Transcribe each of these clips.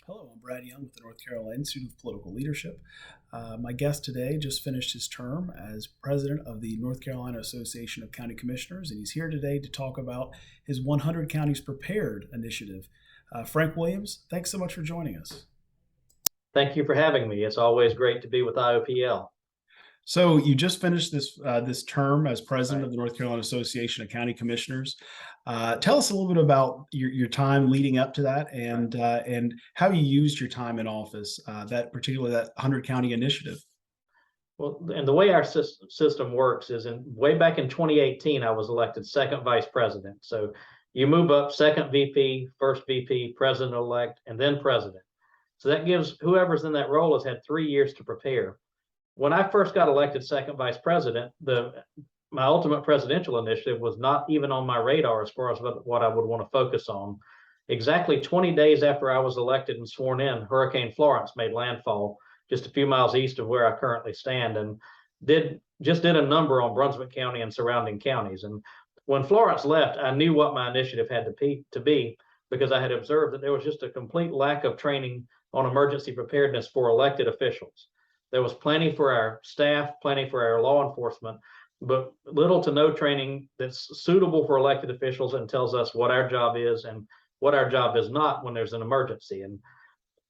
Hello, I'm Brad Young with the North Carolina Institute of Political Leadership. My guest today just finished his term as president of the North Carolina Association of County Commissioners, and he's here today to talk about his 100 Counties Prepared initiative. Frank Williams, thanks so much for joining us. Thank you for having me. It's always great to be with IOPL. So you just finished this term as president Right. of the North Carolina Association of County Commissioners. Tell us a little bit about your time leading up to that, and how you used your time in office, particularly that 100 county initiative. Well, and the way our system works is way back in 2018, I was elected second vice president. So you move up second VP, first VP, president-elect, and then president. So that gives whoever's in that role has had 3 years to prepare. When I first got elected second vice president, my ultimate presidential initiative was not even on my radar as far as what I would want to focus on. Exactly 20 days after I was elected and sworn in, Hurricane Florence made landfall just a few miles east of where I currently stand, and did a number on Brunswick County and surrounding counties. And when Florence left, I knew what my initiative had to be because I had observed that there was just a complete lack of training on emergency preparedness for elected officials. There was plenty for our staff, plenty for our law enforcement, but little to no training that's suitable for elected officials and tells us what our job is and what our job is not when there's an emergency. And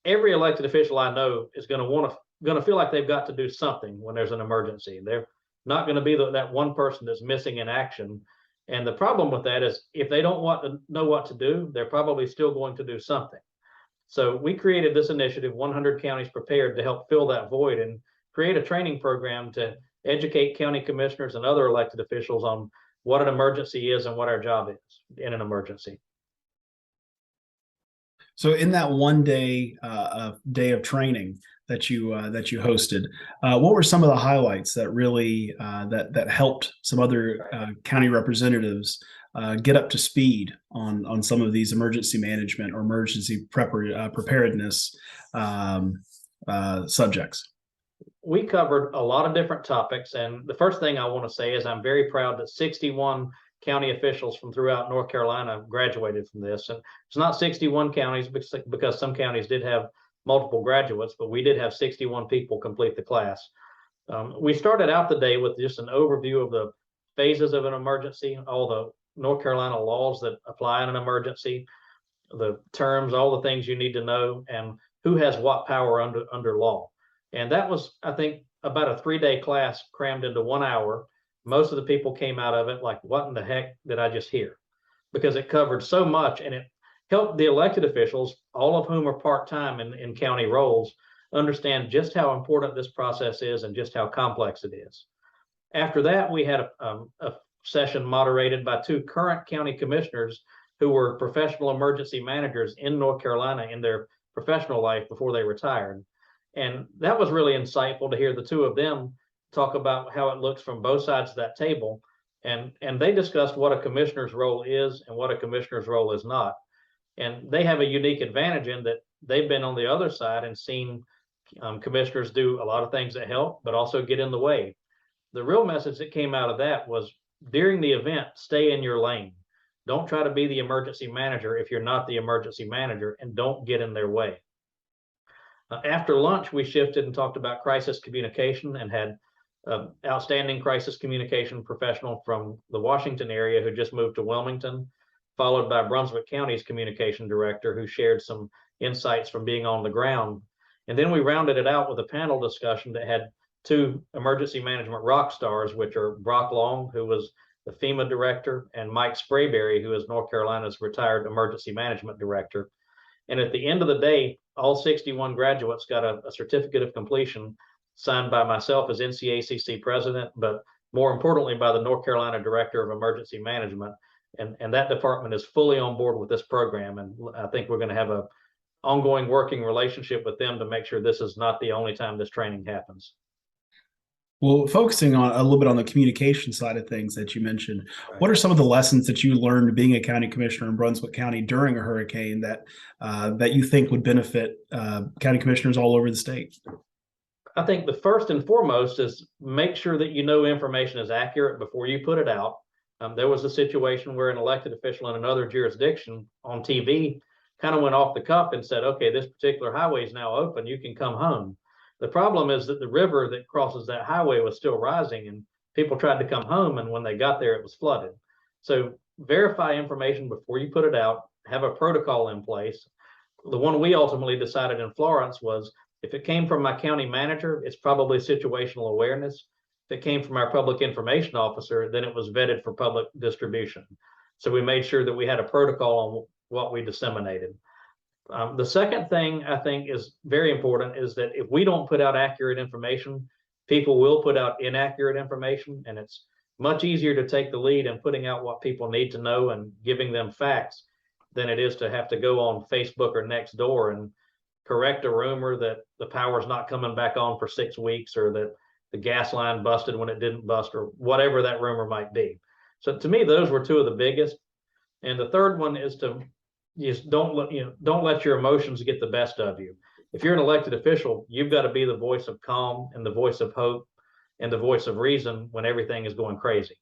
every elected official I know is going to feel like they've got to do something when there's an emergency. They're not going to be that one person that's missing in action. And the problem with that is if they don't want to know what to do, they're probably still going to do something. So we created this initiative, 100 Counties Prepared, to help fill that void and create a training program to educate county commissioners and other elected officials on what an emergency is and what our job is in an emergency. So in that one day of training that you hosted, what were some of the highlights that really that helped some other county representatives get up to speed on some of these emergency management or emergency preparedness subjects? We covered a lot of different topics, and the first thing I want to say is I'm very proud that 61 county officials from throughout North Carolina graduated from this. And it's not 61 counties because some counties did have multiple graduates, but we did have 61 people complete the class. We started out the day with just an overview of the phases of an emergency, all the North Carolina laws that apply in an emergency, the terms, all the things you need to know, and who has what power under law. And that was, I think, about a 3-day class crammed into 1 hour. Most of the people came out of it like, what in the heck did I just hear? Because it covered so much, and it helped the elected officials, all of whom are part-time in county roles, understand just how important this process is and just how complex it is. After that, we had a session moderated by 2 current county commissioners who were professional emergency managers in North Carolina in their professional life before they retired. And that was really insightful to hear the 2 of them talk about how it looks from both sides of that table. And they discussed what a commissioner's role is and what a commissioner's role is not. And they have a unique advantage in that they've been on the other side and seen commissioners do a lot of things that help, but also get in the way. The real message that came out of that was during the event, stay in your lane. Don't try to be the emergency manager if you're not the emergency manager, and don't get in their way. After lunch, we shifted and talked about crisis communication and had outstanding crisis communication professional from the Washington area who just moved to Wilmington, followed by Brunswick County's communication director who shared some insights from being on the ground. And then we rounded it out with a panel discussion that had 2 emergency management rock stars, which are Brock Long, who was the FEMA director, and Mike Sprayberry, who is North Carolina's retired emergency management director. And at the end of the day, all 61 graduates got a certificate of completion signed by myself as NCACC president, but more importantly by the North Carolina Director of Emergency Management. And that department is fully on board with this program. And I think we're going to have an ongoing working relationship with them to make sure this is not the only time this training happens. Well, focusing on a little bit on the communication side of things that you mentioned, Right. What are some of the lessons that you learned being a county commissioner in Brunswick County during a hurricane that you think would benefit county commissioners all over the state? I think the first and foremost is make sure that you know information is accurate before you put it out. There was a situation where an elected official in another jurisdiction on TV kind of went off the cuff and said, okay, this particular highway is now open. You can come home. The problem is that the river that crosses that highway was still rising, and people tried to come home. And when they got there, it was flooded. So verify information before you put it out, have a protocol in place. The one we ultimately decided in Florence was, if it came from my county manager, it's probably situational awareness. If it came from our public information officer, then it was vetted for public distribution. So we made sure that we had a protocol on what we disseminated. The second thing I think is very important is that if we don't put out accurate information, people will put out inaccurate information, and it's much easier to take the lead in putting out what people need to know and giving them facts than it is to have to go on Facebook or Nextdoor and correct a rumor that the power's not coming back on for 6 weeks, or that the gas line busted when it didn't bust, or whatever that rumor might be. So to me, those were two of the biggest. And the third one is to just don't let your emotions get the best of you. If you're an elected official, you've got to be the voice of calm and the voice of hope and the voice of reason when everything is going crazy.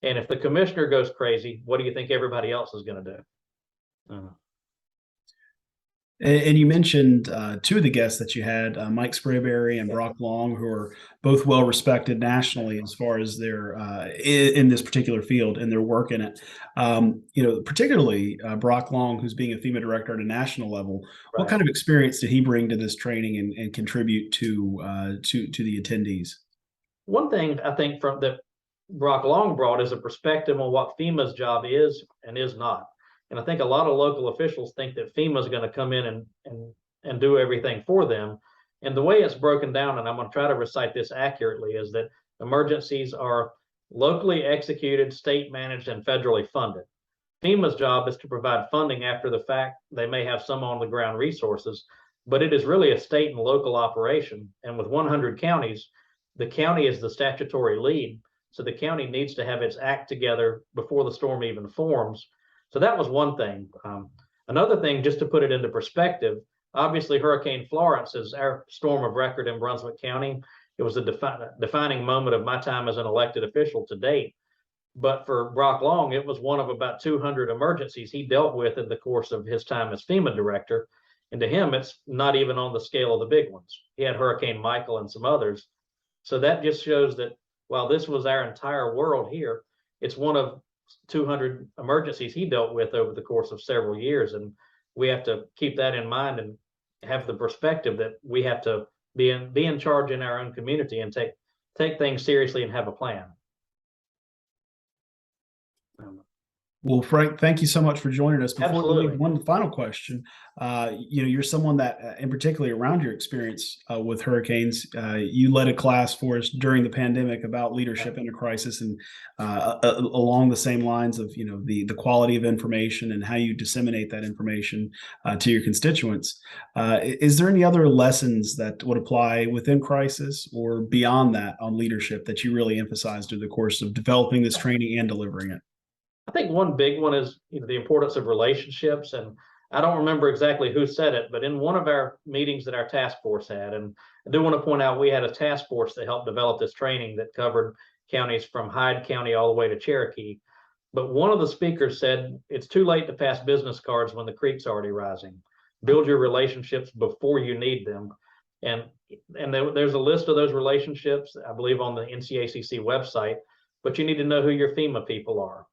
And if the commissioner goes crazy, what do you think everybody else is going to do? And you mentioned two of the guests that you had, Mike Sprayberry and Brock Long, who are both well respected nationally as far as their in this particular field and their work in it. Particularly Brock Long, who's being a FEMA director at a national level. Right. What kind of experience did he bring to this training and contribute to the attendees? One thing I think from that Brock Long brought is a perspective on what FEMA's job is and is not. And I think a lot of local officials think that FEMA is going to come in and do everything for them. And the way it's broken down, and I'm going to try to recite this accurately, is that emergencies are locally executed, state managed, and federally funded. FEMA's job is to provide funding after the fact. They may have some on the ground resources, but it is really a state and local operation. And with 100 counties, the county is the statutory lead. So the county needs to have its act together before the storm even forms. So that was one thing. Another thing, just to put it into perspective, obviously Hurricane Florence is our storm of record in Brunswick County. It was a defining moment of my time as an elected official to date. But for Brock Long, it was one of about 200 emergencies he dealt with in the course of his time as FEMA director. And to him, it's not even on the scale of the big ones. He had Hurricane Michael and some others. So that just shows that while this was our entire world here, it's one of 200 emergencies he dealt with over the course of several years. And we have to keep that in mind and have the perspective that we have to be in charge in our own community and take things seriously and have a plan. Well, Frank, thank you so much for joining us. Before Absolutely. we leave, one final question. You're someone that, and particularly around your experience with hurricanes, you led a class for us during the pandemic about leadership in a crisis, and along the same lines of the quality of information and how you disseminate that information to your constituents. Is there any other lessons that would apply within crisis or beyond that on leadership that you really emphasized through the course of developing this training and delivering it? I think one big one is the importance of relationships. And I don't remember exactly who said it, but in one of our meetings that our task force had, and I do want to point out we had a task force that helped develop this training that covered counties from Hyde County all the way to Cherokee. But one of the speakers said, it's too late to pass business cards when the creek's already rising. Build your relationships before you need them. And there's a list of those relationships, I believe, on the NCACC website, but you need to know who your FEMA people are.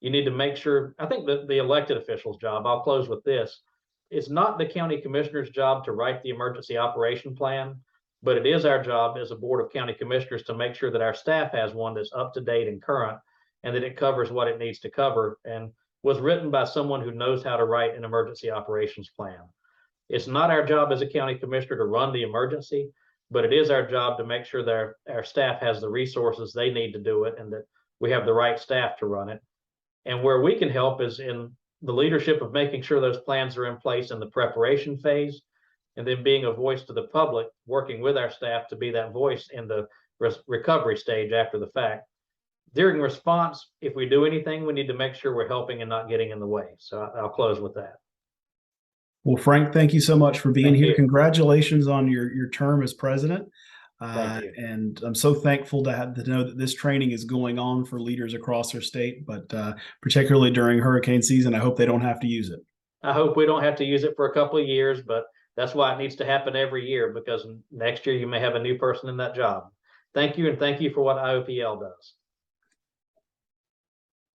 You need to make sure, I think that the elected official's job, I'll close with this, it's not the county commissioner's job to write the emergency operation plan, but it is our job as a board of county commissioners to make sure that our staff has one that's up to date and current, and that it covers what it needs to cover and was written by someone who knows how to write an emergency operations plan. It's not our job as a county commissioner to run the emergency, but it is our job to make sure that our staff has the resources they need to do it and that we have the right staff to run it. And where we can help is in the leadership of making sure those plans are in place in the preparation phase, and then being a voice to the public, working with our staff to be that voice in the recovery stage after the fact. During response, if we do anything, we need to make sure we're helping and not getting in the way. So I'll close with that. Well, Frank, thank you so much for being here. Congratulations on your term as president. And I'm so thankful to know that this training is going on for leaders across our state, but particularly during hurricane season. I hope they don't have to use it. I hope we don't have to use it for a couple of years, but that's why it needs to happen every year, because next year you may have a new person in that job. Thank you, and thank you for what IOPL does.